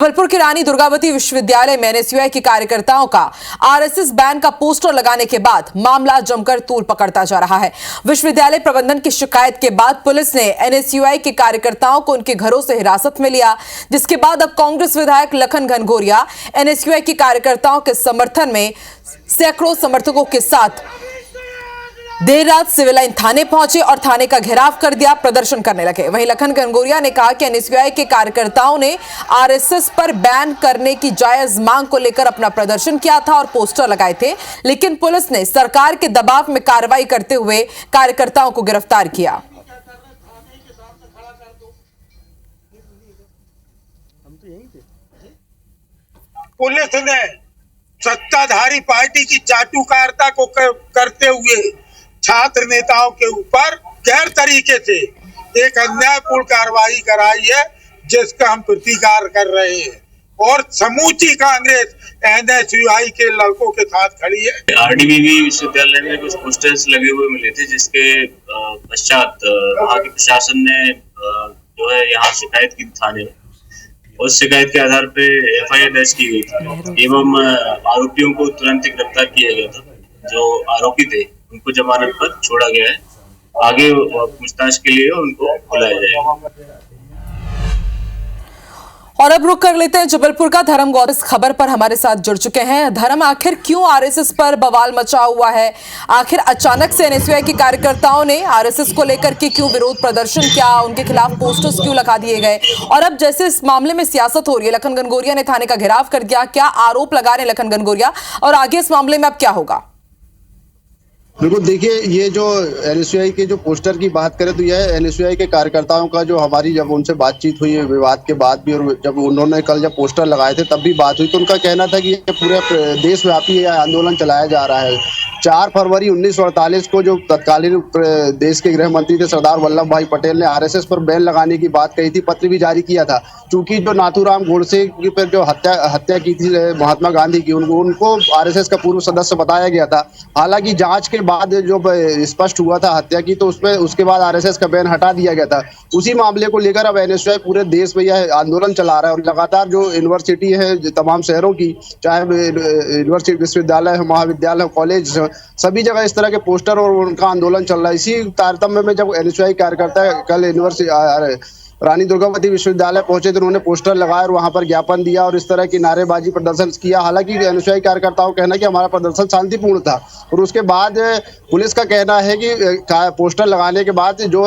जबलपुर के रानी दुर्गावती विश्वविद्यालय में एनएसयूआई के कार्यकर्ताओं का आरएसएस बैन का पोस्टर लगाने के बाद मामला जमकर तूल पकड़ता जा रहा है। विश्वविद्यालय प्रबंधन की शिकायत के बाद पुलिस ने एनएसयूआई के कार्यकर्ताओं को उनके घरों से हिरासत में लिया, जिसके बाद अब कांग्रेस विधायक लखन घनघोरिया एनएसयूआई के कार्यकर्ताओं के समर्थन में सैकड़ों समर्थकों के साथ देर रात सिविल लाइन थाने पहुंचे और थाने का घेराव कर दिया, प्रदर्शन करने लगे। वहीं लखन घनघोरिया ने कहा कि एनएसयूआई के कार्यकर्ताओं ने आरएसएस पर बैन करने की जायज मांग को लेकर अपना प्रदर्शन किया था और पोस्टर लगाए थे, लेकिन पुलिस ने सरकार के दबाव में कार्रवाई करते हुए कार्यकर्ताओं को गिरफ्तार किया। पुलिस ने सत्ताधारी पार्टी की चाटुकारिता को करते हुए छात्र नेताओं के ऊपर गैर तरीके से एक अन्यायपूर्ण कार्रवाई कराई है, जिसका हम प्रतिकार कर रहे हैं और समूची कांग्रेस एनएसयूआई के लड़कों के साथ खड़ी है। आरडीवीवी विश्वविद्यालय में कुछ पोस्टर्स लगे हुए मिले थे, जिसके पश्चात वहाँ के प्रशासन ने जो है यहाँ शिकायत की थाने में। उस शिकायत के आधार पे एफआईआर दर्ज की गई थी एवं आरोपियों को तुरंत ही गिरफ्तार किया गया था। जो आरोपी थे उनको जमानत पर छोड़ा गया है, आगे पूछताछ के लिए उनको बुलाया जाएगा। और अब रुक कर लेते हैं जबलपुर का। धर्म गौर इस खबर पर हमारे साथ जुड़ चुके हैं। धर्म, आखिर क्यों आरएसएस पर बवाल मचा हुआ है? आखिर अचानक से एनएसयूआई के कार्यकर्ताओं ने आरएसएस को लेकर के क्यों विरोध प्रदर्शन किया? उनके खिलाफ पोस्टर्स क्यों लगा दिए गए? और अब जैसे इस मामले में सियासत हो रही है, लखन घनघोरिया ने थाने का घेराव कर दिया, क्या आरोप लगा रहे हैं लखन घनघोरिया और आगे इस मामले में अब क्या होगा? बिल्कुल, देखिए, ये जो एनएसयूआई के जो पोस्टर की बात करें तो यह एनएसयूआई के कार्यकर्ताओं का जो हमारी जब उनसे बातचीत हुई विवाद के बाद भी, और जब उन्होंने कल जब पोस्टर लगाए थे तब भी बात हुई, तो उनका कहना था कि ये पूरे देशव्यापी आंदोलन चलाया जा रहा है। 4 फरवरी 1948 को जो तत्कालीन देश के गृह मंत्री थे सरदार वल्लभ भाई पटेल ने आरएसएस पर बैन लगाने की बात कही थी, पत्र भी जारी किया था। चूंकि जो नाथूराम गोडसे पर जो हत्या की थी महात्मा गांधी की, उनको आरएसएस का पूर्व सदस्य बताया गया था। हालांकि जांच के बाद जो स्पष्ट हुआ था हत्या की, तो उसके बाद आरएसएस का बैन हटा दिया गया था। उसी मामले को लेकर अब एनएसयूआई पूरे देश में यह आंदोलन चला रहा है और लगातार जो यूनिवर्सिटी है तमाम शहरों की, चाहे यूनिवर्सिटी विश्वविद्यालय हो, महाविद्यालय हो, कॉलेज, सभी जगह इस तरह के पोस्टर और उनका आंदोलन चल रहा है। इसी तारतम्य में जब एनएसयूआई कार्यकर्ता कल यूनिवर्सिटी रानी दुर्गावती विश्वविद्यालय पहुंचे तो उन्होंने पोस्टर लगाया और वहां पर ज्ञापन दिया और इस तरह की नारेबाजी प्रदर्शन किया। हालांकि एनएसयूआई कार्यकर्ताओं का कहना है कि हमारा प्रदर्शन शांतिपूर्ण था और उसके बाद पुलिस का कहना है कि पोस्टर लगाने के बाद जो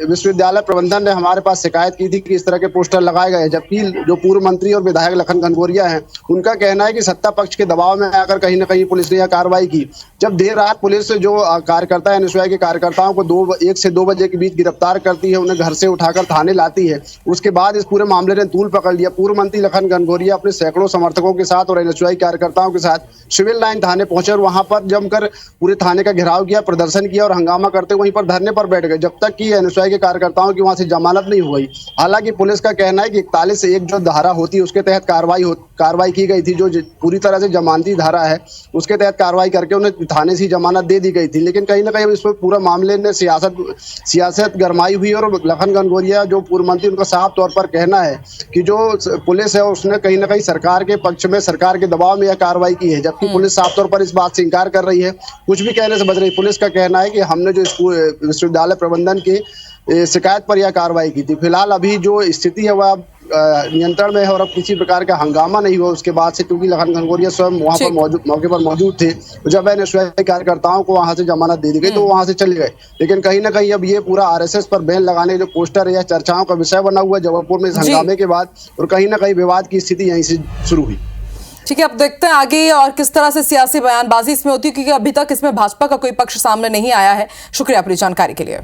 विश्वविद्यालय प्रबंधन ने हमारे पास शिकायत की थी कि इस तरह के पोस्टर लगाए गए, जबकि जो पूर्व मंत्री और विधायक लखन घनघोरिया हैं उनका कहना है कि सत्ता पक्ष के दबाव में आकर कहीं ना कहीं पुलिस ने यह कार्रवाई की। जब देर रात पुलिस जो कार्यकर्ता एनएसयूआई के कार्यकर्ताओं को 1 से 2 बजे के बीच गिरफ्तार करती है, उन्हें घर से उठाकर थाने लाती है, उसके बाद इस पूरे मामले ने तूल पकड़ लिया। पूर्व मंत्री लखन घनघोरिया अपने सैकड़ों समर्थकों के साथ और एनएसयूआई कार्यकर्ताओं के साथ सिविल लाइन थाने पहुंचे और वहां पर जमकर पूरे थाने का घेराव किया, प्रदर्शन किया और हंगामा करते वहीं पर धरने पर बैठ गए जब तक कि एनएसयूआई के कार्यकर्ताओं की वहां से जमानत नहीं हुई। हालांकि पुलिस का कहना है कि 41(1) जो धारा होती है उसके तहत कार्रवाई की गई थी, जो पूरी तरह से जमानती धारा है उसके तहत कार्रवाई करके उन्हें थाने से जमानत दे दी गई थी। लेकिन कहीं ना कहीं इस पूरा मामले ने सियासत गरमाई हुई और लखन घनघोरिया जो पूर्व मंत्री, उनका साफ तौर पर कहना है कि जो पुलिस है उसने कहीं ना कहीं सरकार के पक्ष में, सरकार के दबाव में यह कार्रवाई की है, जबकि पुलिस साफ तौर पर इस बात से इंकार कर रही है, कुछ भी कहने से बच रही। पुलिस का कहना है कि हमने जो विश्वविद्यालय प्रबंधन की शिकायत पर यह कार्रवाई की थी। फिलहाल अभी जो स्थिति है वह नियंत्रण में है और अब किसी प्रकार का हंगामा नहीं हुआ उसके बाद से, क्योंकि लखन घनघोरिया स्वयं वहां पर मौके पर मौजूद थे। जब एनएसयूआई कार्यकर्ताओं को वहां से जमानत दे दी गई तो वहां से चले गए। लेकिन कहीं ना कहीं अब ये पूरा आरएसएस पर बैन लगाने जो पोस्टर है, यह चर्चाओं का विषय बना हुआ है जबलपुर में इस हंगामे के बाद, और कहीं ना कहीं विवाद की स्थिति यहीं से शुरू हुई। ठीक है, अब देखते हैं आगे और किस तरह से सियासी बयानबाजी इसमें होती है, क्योंकि अभी तक इसमें भाजपा का कोई पक्ष सामने नहीं आया है। शुक्रिया अपनी जानकारी के लिए।